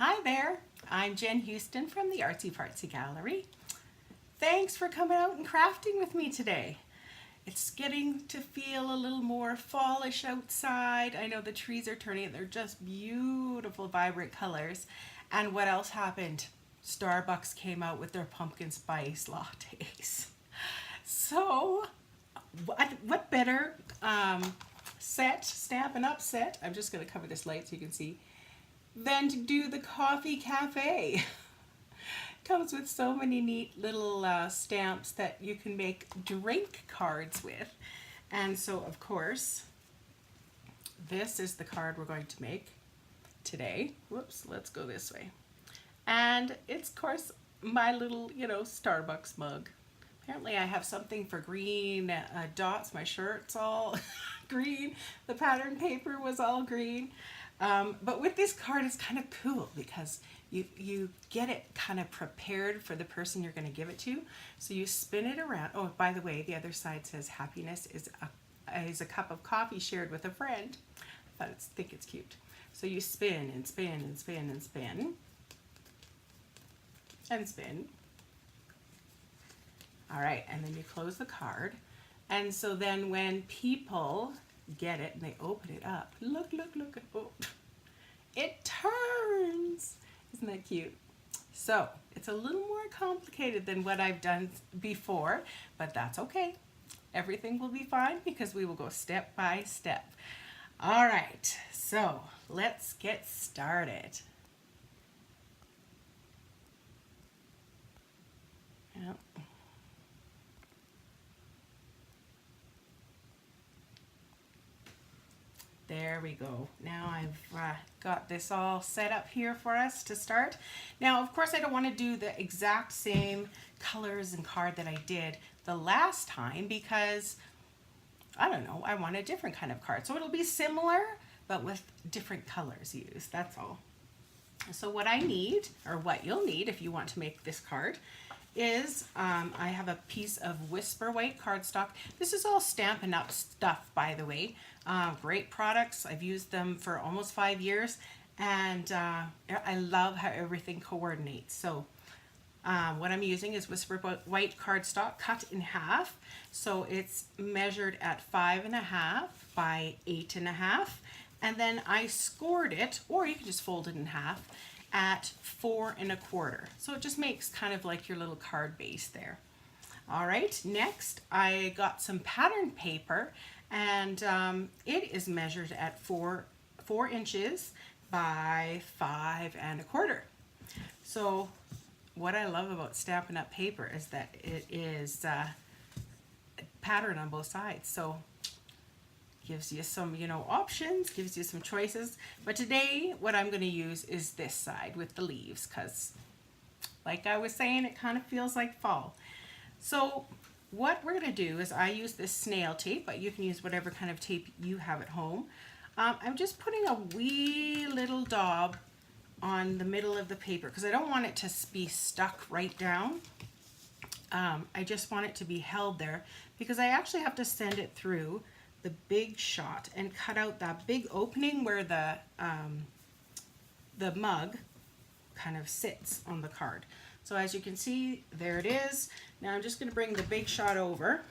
Hi there, I'm Jen Houston from the Artsy Fartsy Gallery. Thanks for coming out and crafting with me today. It's getting to feel a little more fallish outside. I know the trees are turning, they're just beautiful, vibrant colors. And what else happened? Starbucks came out with their pumpkin spice lattes. So, what better Stampin' Up set, I'm just going to cover this light so you can see, than to do the coffee cafe. Comes with so many neat little stamps that you can make drink cards with. And so, of course, this is the card we're going to make today. Whoops, let's go this way. And it's, of course, my little, Starbucks mug. Apparently I have something for green dots. My shirt's all green. The pattern paper was all green. But with this card, it's kind of cool because you get it kind of prepared for the person you're going to give it to. So you spin it around. Oh, by the way, the other side says happiness is a cup of coffee shared with a friend. I think it's cute. So you spin and spin and spin and spin and spin. All right, and then you close the card. And so then when people get it and they open it up, look, oh, it turns. Isn't that cute? So it's a little more complicated than what I've done before, but that's okay. Everything will be fine because we will go step by step. All right, so let's get started. Yep. There we go. Now I've got this all set up here for us to start. Now, of course, I don't want to do the exact same colors and card that I did the last time because, I don't know, I want a different kind of card. So it'll be similar, but with different colors used, that's all. So what I need, or what you'll need if you want to make this card, is I have a piece of Whisper White cardstock. This is all Stampin' Up stuff, by the way. Great products. I've used them for almost 5 years, and I love how everything coordinates. So what I'm using is Whisper White cardstock cut in half. So it's measured at 5.5 by 8.5, and then I scored it, or you can just fold it in half, at 4.25. So it just makes kind of like your little card base there. All right, next I got some pattern paper, and it is measured at 4 inches by 5.25. So what I love about Stampin' Up paper is that it is pattern on both sides. So gives you some, options, gives you some choices. But today, what I'm going to use is this side with the leaves because, like I was saying, it kind of feels like fall. So what we're going to do is I use this snail tape, but you can use whatever kind of tape you have at home. I'm just putting a wee little daub on the middle of the paper because I don't want it to be stuck right down. I just want it to be held there because I actually have to send it through the big shot and cut out that big opening where the mug kind of sits on the card. So as you can see, there it is. Now I'm just going to bring the big shot over.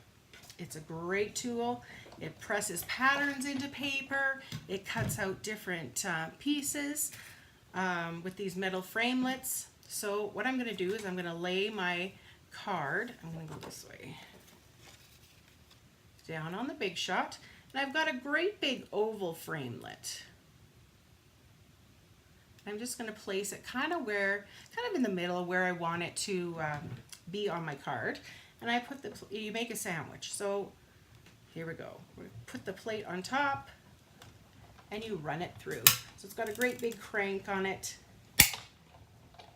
It's a great tool. It presses patterns into paper. It cuts out different pieces with these metal framelets. So what I'm going to do is I'm going to lay my card, I'm going to go this way, down on the big shot, and I've got a great big oval framelit. I'm just going to place it kind of in the middle where I want it to be on my card, and I put you make a sandwich. So here we go. We put the plate on top, and you run it through. So it's got a great big crank on it,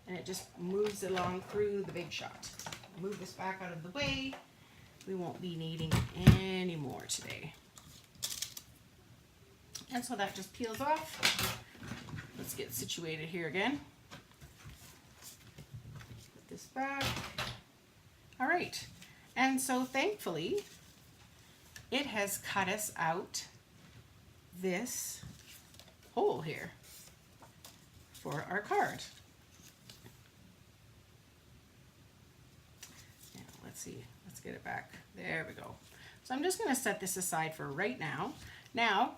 and it just moves along through the big shot. Move this back out of the way. We won't be needing it anymore today. And so that just peels off. Let's get situated here again. Put this back. All right. And so thankfully, it has cut us out this hole here for our card. Now, let's see, let's get it back. There we go. So I'm just going to set this aside for right now. Now,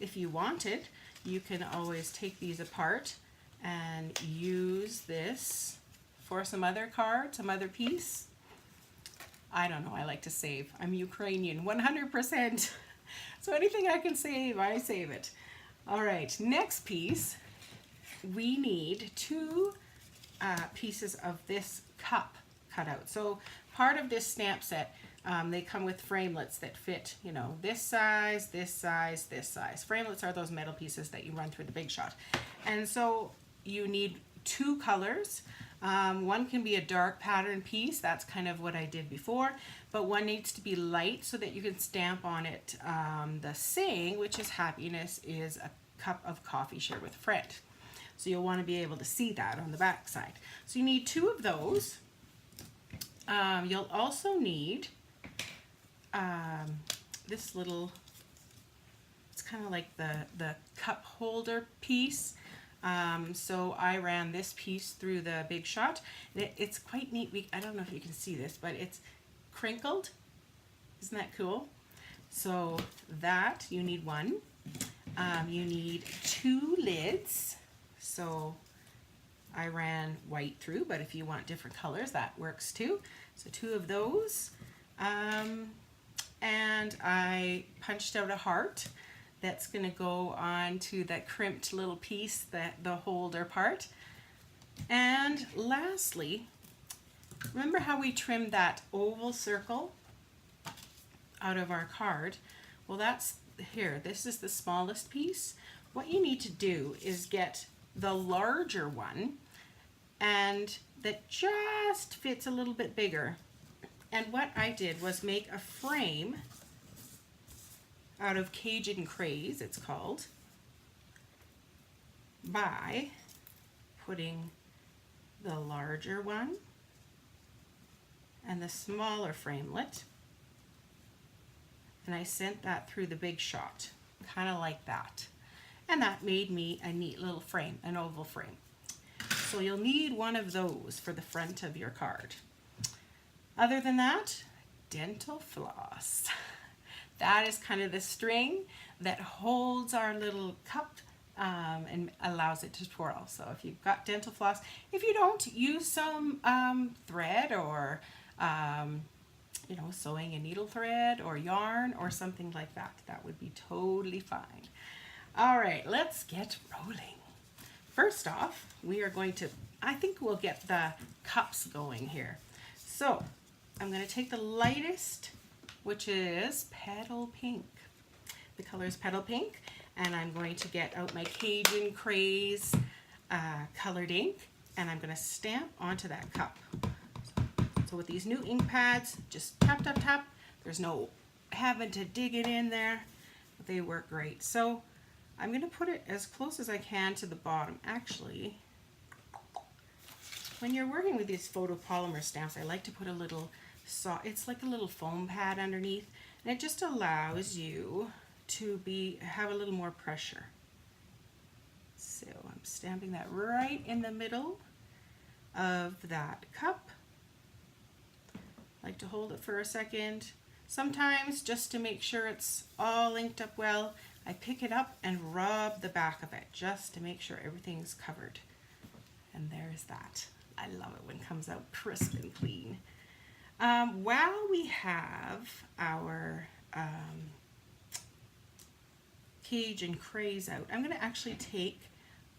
if you wanted, you can always take these apart and use this for some other card, some other piece. I don't know, I like to save. I'm Ukrainian, 100%. So anything I can save, I save it. All right, next piece, we need 2 pieces of this cup cut out. So part of this stamp set, they come with framelits that fit, you know, this size, this size, this size. Framelits are those metal pieces that you run through the Big Shot. And so you need 2 colors. One can be a dark pattern piece, that's kind of what I did before, but one needs to be light so that you can stamp on it the saying, which is happiness is a cup of coffee shared with a friend. So you'll want to be able to see that on the back side. So you need 2 of those. You'll also need this little, it's kind of like the cup holder piece. So I ran this piece through the Big Shot. It's quite neat. I don't know if you can see this, but it's crinkled. Isn't that cool? So that, you need 1. You need 2 lids. So I ran white through, but if you want different colors, that works too. So 2 of those. And I punched out a heart. That's going to go on to that crimped little piece, the holder part. And lastly, remember how we trimmed that oval circle out of our card? Well, that's here. This is the smallest piece. What you need to do is get the larger one, and that just fits a little bit bigger. And what I did was make a frame out of Cajun Craze, it's called, by putting the larger one and the smaller framelit, and I sent that through the Big Shot, kind of like that. And that made me a neat little frame, an oval frame. So you'll need 1 of those for the front of your card. Other than that, dental floss. That is kind of the string that holds our little cup and allows it to twirl. So if you've got dental floss, if you don't, use some thread or you know, sewing a needle thread or yarn or something like that. That would be totally fine. All right, let's get rolling. First off, we are going to, I think we'll get the cups going here. So I'm going to take the lightest, which is Petal Pink. The color is Petal Pink, and I'm going to get out my Cajun Craze colored ink, and I'm going to stamp onto that cup. So with these new ink pads, just tap, tap, tap. There's no having to dig it in there, but they work great. So I'm going to put it as close as I can to the bottom. Actually, when you're working with these photopolymer stamps, I like to put a little, it's like a little foam pad underneath, and it just allows you to have a little more pressure. So I'm stamping that right in the middle of that cup. I like to hold it for a second. Sometimes, just to make sure it's all inked up well, I pick it up and rub the back of it just to make sure everything's covered. And there's that. I love it when it comes out crisp and clean. While we have our Cajun Craze out, I'm going to actually take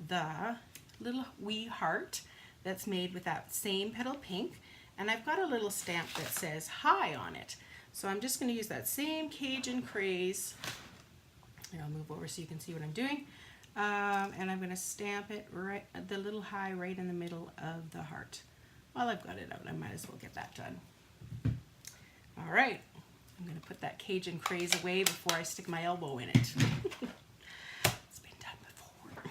the little wee heart that's made with that same Petal Pink, and I've got a little stamp that says hi on it. So I'm just going to use that same Cajun Craze. Here, I'll move over so you can see what I'm doing. And I'm going to stamp it right, the little hi right in the middle of the heart. While I've got it out, I might as well get that done. All right, I'm going to put that Cajun Craze away before I stick my elbow in it. It's been done before.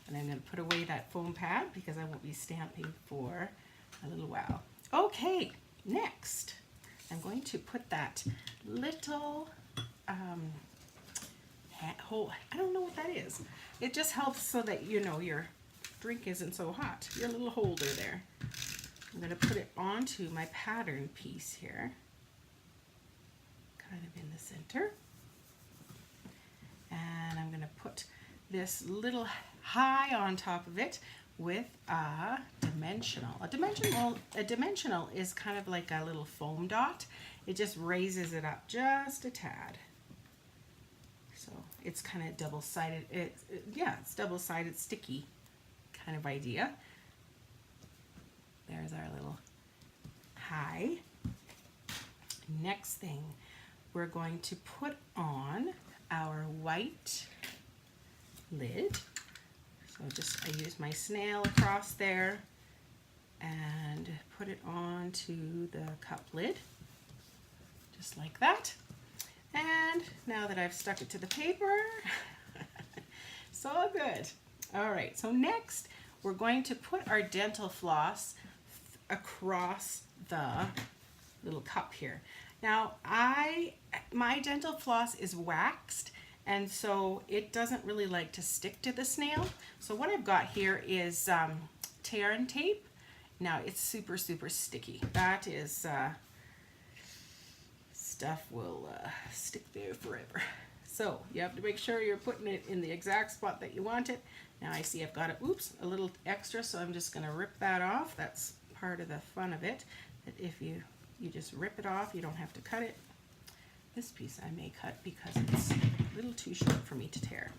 And I'm going to put away that foam pad because I won't be stamping for a little while. Okay, next, I'm going to put that little I don't know what that is. It just helps so that you know your drink isn't so hot. Your little holder there. I'm going to put it onto my pattern piece here, kind of in the center. And I'm going to put this little high on top of it with a dimensional. A dimensional is kind of like a little foam dot. It just raises it up just a tad. So it's kind of double-sided. It's double-sided sticky kind of idea. There's our little high. Next thing, we're going to put on our white lid. So I use my snail across there and put it onto the cup lid, just like that. And now that I've stuck it to the paper, so good. All right, so next we're going to put our dental floss across the little cup here. Now my dental floss is waxed, and so it doesn't really like to stick to the snail. So what I've got here is tear and tape. Now it's super sticky. That is stuff will stick there forever. So you have to make sure you're putting it in the exact spot that you want it. Now I see I've got a little extra, so I'm just going to rip that off. That's part of the fun of it, that if you just rip it off, you don't have to cut it. This piece I may cut because it's a little too short for me to tear.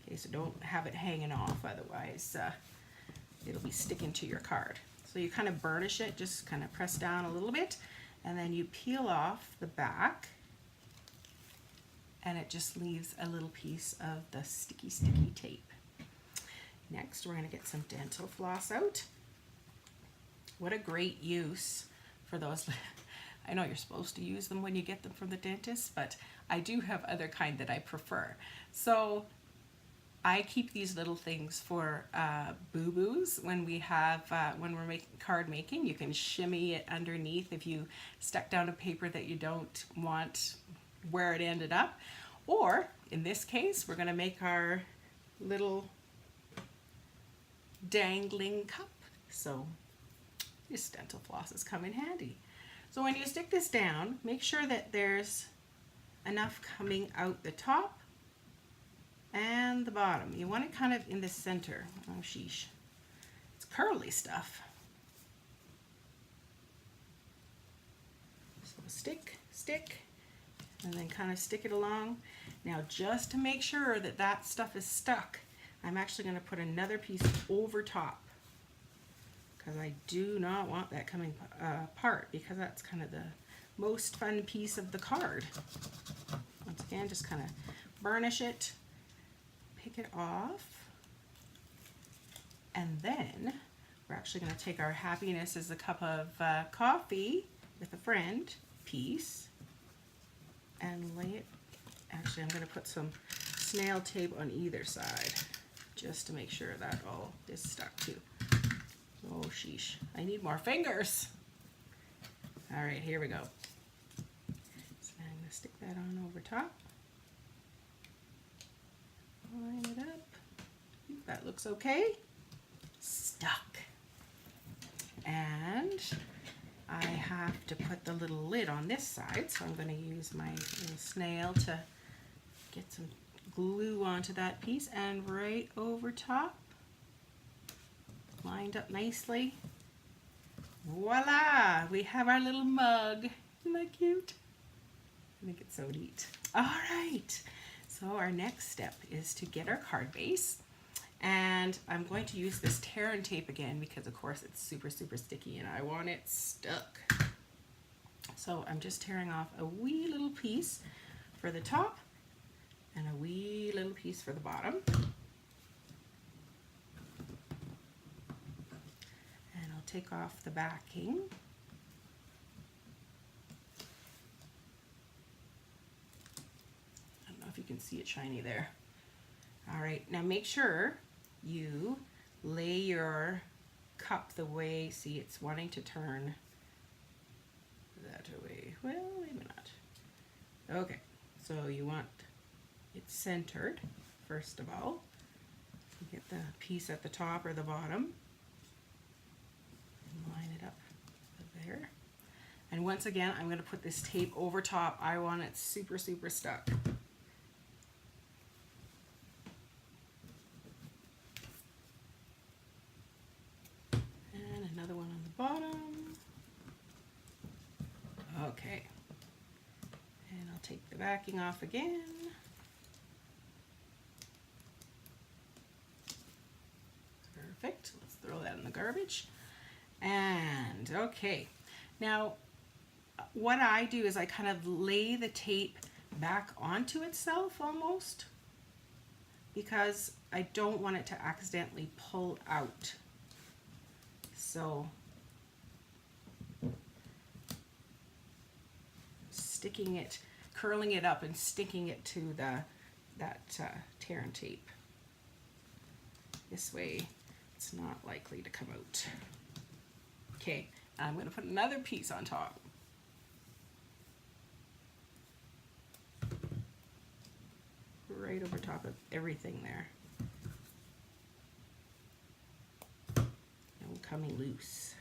Okay, so don't have it hanging off, otherwise it'll be sticking to your card. So you kind of burnish it, just kind of press down a little bit, and then you peel off the back, and it just leaves a little piece of the sticky tape. Next, we're going to get some dental floss out. What a great use for those. I know you're supposed to use them when you get them from the dentist, but I do have other kind that I prefer. So I keep these little things for boo-boos when we're making card making. You can shimmy it underneath if you stuck down a paper that you don't want where it ended up. Or in this case, we're going to make our little dangling cup. So this dental flosses come in handy. So when you stick this down, make sure that there's enough coming out the top and the bottom. You want it kind of in the center. Oh sheesh, it's curly stuff. So stick, and then kind of stick it along. Now just to make sure that that stuff is stuck, I'm actually going to put another piece over top, because I do not want that coming apart, because that's kind of the most fun piece of the card. Once again, just kind of burnish it, pick it off, and then we're actually going to take our happiness is a cup of coffee with a friend piece and lay it. Actually, I'm going to put some snail tape on either side just to make sure that all is stuck too. Oh sheesh, I need more fingers. All right, here we go. So I'm going to stick that on over top. Line it up. I think that looks okay. Stuck. And I have to put the little lid on this side, so I'm going to use my little snail to get some glue onto that piece, and right over top, lined up nicely. Voila! We have our little mug. Isn't that cute? I think it's so neat. All right. So our next step is to get our card base, and I'm going to use this tear and tape again because of course it's super sticky and I want it stuck. So I'm just tearing off a wee little piece for the top and a wee little piece for the bottom. And I'll take off the backing. I don't know if you can see it shiny there. All right, now make sure you lay your cup the way, see it's wanting to turn that way. Well, maybe not. Okay, so you want it centered, first of all. the piece at the top or the bottom. And line it up there. And once again, I'm going to put this tape over top. I want it super, super stuck. And another one on the bottom. Okay. And I'll take the backing off again. Perfect. Let's throw that in the garbage. And okay. Now, what I do is I kind of lay the tape back onto itself almost, because I don't want it to accidentally pull out. So sticking it, curling it up and sticking it to that tear and tape. This way it's not likely to come out. Okay, I'm going to put another piece on top. Right over top of everything there. No coming loose.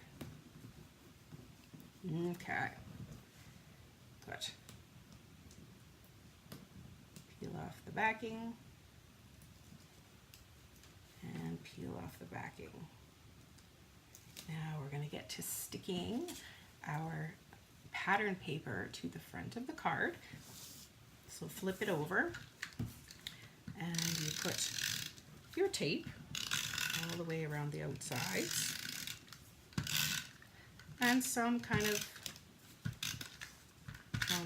Okay. Good. Peel off the backing. And peel off the backing. Now we're going to get to sticking our pattern paper to the front of the card. So flip it over and you put your tape all the way around the outsides and some kind of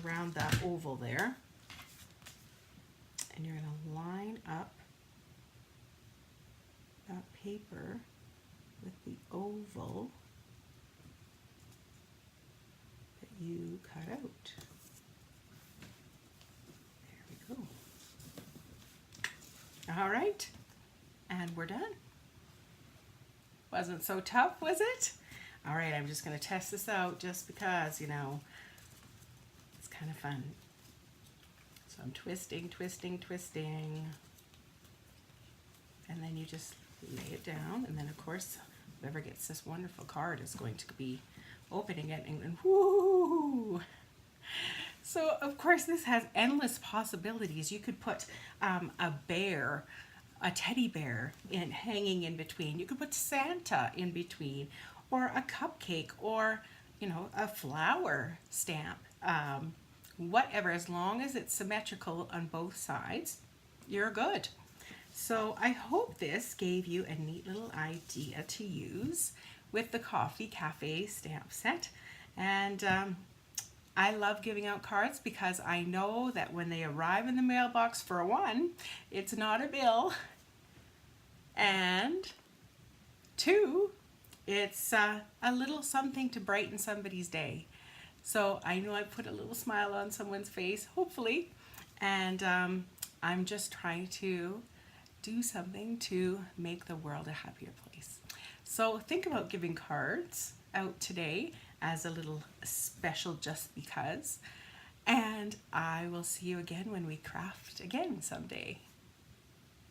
around that oval there. And you're going to line up that paper with the oval that you cut out. There we go. All right, and we're done. Wasn't so tough, was it? All right, I'm just going to test this out just because, you know, it's kind of fun. So I'm twisting, twisting, twisting. And then you just lay it down. And then, of course, whoever gets this wonderful card is going to be opening it and whoo! So, of course, this has endless possibilities. You could put a bear, a teddy bear hanging in between. You could put Santa in between, or a cupcake, or, you know, a flower stamp. Whatever, as long as it's symmetrical on both sides, you're good. So I hope this gave you a neat little idea to use with the Coffee Cafe stamp set. And I love giving out cards because I know that when they arrive in the mailbox, for one, it's not a bill, and two, it's a little something to brighten somebody's day. So I know I put a little smile on someone's face, hopefully, and I'm just trying to do something to make the world a happier place. So think about giving cards out today as a little special just because, and I will see you again when we craft again someday.